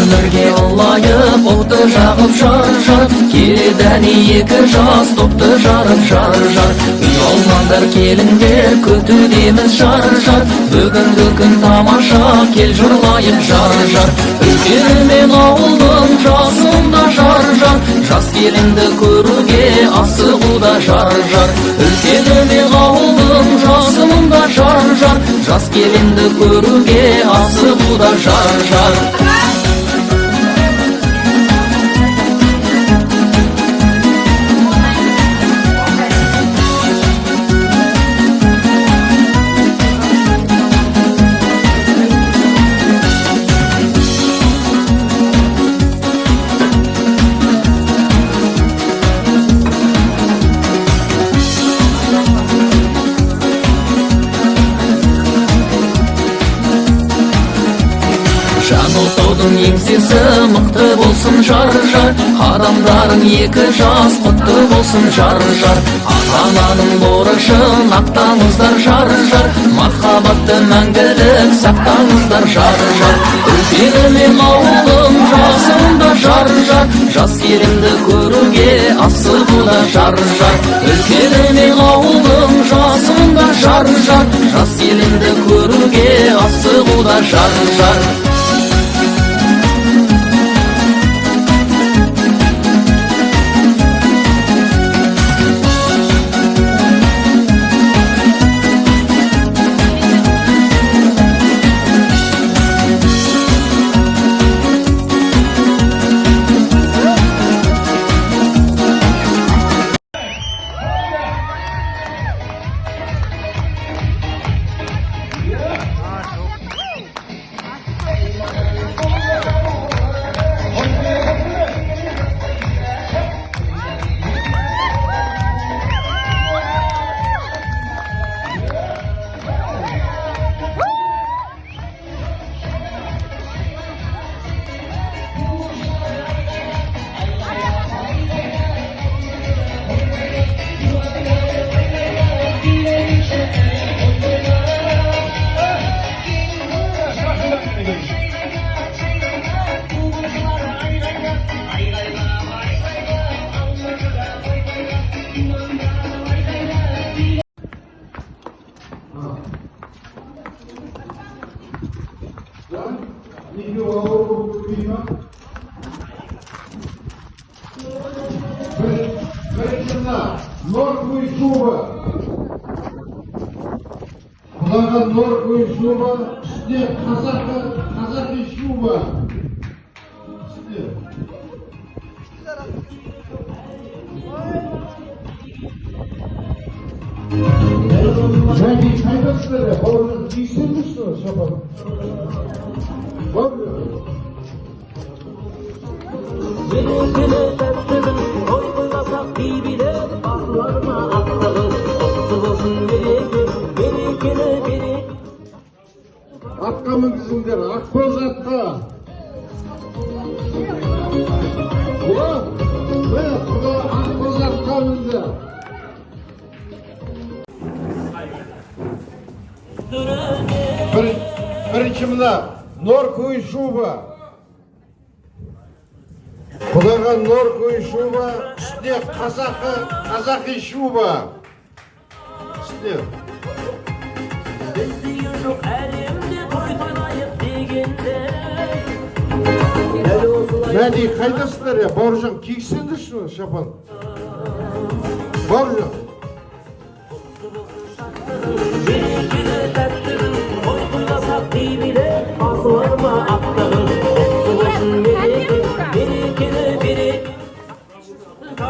өмірге ылайып отты жағып жар келеді екі жас топты жарып жар ұялмаңдар келіңдер күтудеміз жар бүгінгі күн тамаша кел жырлайық жар үлкені мен ауылдың жасында жар жас келінді көруге асығуда жар үлкені мен ауылдың жасында жар жас келінді көруге асығуда жар Жаңылтаудың еңсесі мықты болсын жар адамдарың екі жас құтты болсын жар ата-ананың борышын ақтаңыздар жар махаббатты мәңгілік сақтаңыздар жар үлкені мен ауылың жасында жар жас келінді көруге асығуда жар үлкені мен ауылың жасында жар жас келінді көруге асығуда жар Норковый шуба. Құлаған норковый шуба, үстіне қазақи шуба. Мәди қайдасыздар? Бауыржан киісіңіз бе шапан? Атқа мінгізіңдер, ақбоз атқа. Құда ақбоз атқа мінді. Бірінші мына норковый шуба. Құдаға норковый шуба, үстіне қазақи шуба. Үстіне. Мәди қайдасыздар? Бауыржан киісіңдерші шапан? Бауыржан.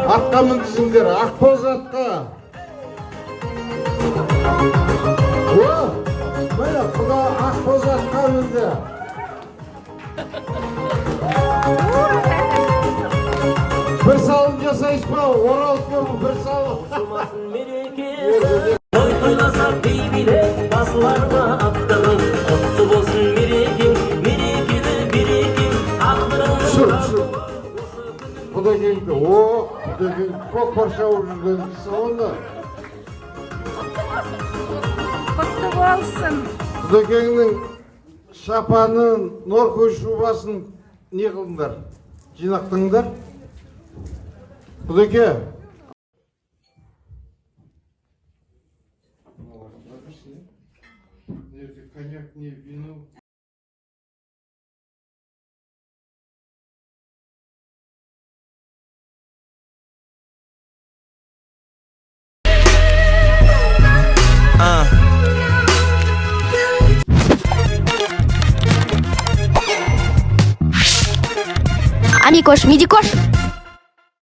Атқа мінгізіңдер, ақбоз атқа. Құда ақбоз атқа мінді. Bir salım жасайсыз ба? Оралып бір салым. Toylasak birbirine baslarma attığın Kutlu olsun birikim, birikini birikim Aklın Sür. Bu da geldi. Bu da geldi. Çok parça vururdu. Sonra. Kutlu olsun. Bu da geldi. Şapanın, norkoy şubasının не қылдыңдар? Жинақтыңдар? Құдеке. Коньяк, не вино. Амикош, Мидикош.